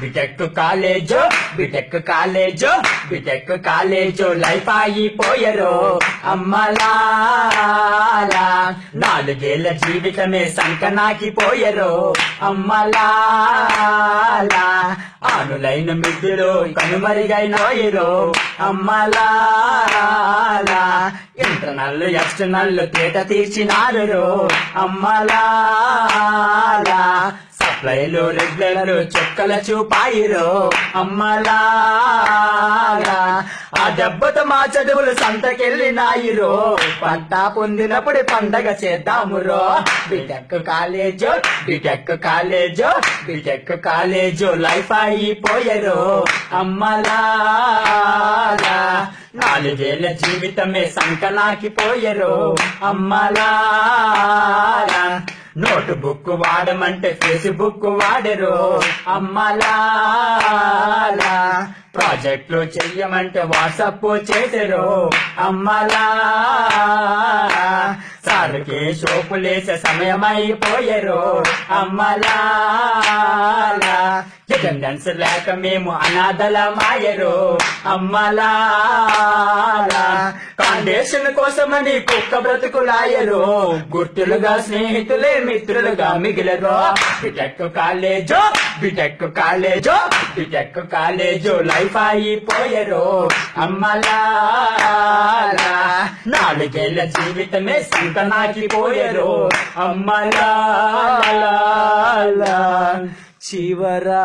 BTech కాలేజో BTech కాలేజో BTech కాలేజో life అయిపోయరో అమ్మలా 4 ఏళ్ల జీవితమే సంకనాకిపోయరో అమ్మలా ఆనులైన మిద్దులో కనుమరిగైనాయిరో అమ్మలా ఇంటర్నల్ ఎక్స్టర్నల్ తేట తీర్చినారు అమ్మలా సప్లైలు రెగ్యులర్ చుక్కల చూపాయిరో అమ్మలా ఆ దెబ్బతో మా చదువులు సంతకెళ్ళినాయిరో పంట పొందినప్పుడు పండగ చేద్దామురో బిటెక్ కాలేజో బిటెక్ కాలేజో బిటెక్ కాలేజో లైఫ్ అయిపోయరో అమ్మలా 4 ఏళ్ల జీవితమే సంకనాకిపోయరో అమ్మలా నోట్ బుక్ వాడమంటే ఫేస్బుక్ వాడరు అమ్మలా ప్రాజెక్టులు చెయ్యమంటే వాట్సాప్ చేసరు అమ్మలా సార్కి సోపులేసే సమయం అయిపోయారు అమ్మలా అటెండెన్స్ లేక మేము అనాథలమాయరు అమ్మలా కాండేషన్ కోసమని కుక్క బ్రతుకులాయరు గుర్తులుగా స్నేహితులే మిత్రులుగా మిగిలరు బిటెక్ కాలేజో బిటెక్ కాలేజో బిటెక్ కాలేజో లైఫ్ అయిపోయరు అమ్మలా 4 ఏళ్ల జీవితమే సంకనాకిపోయరు అమ్మలా చివరా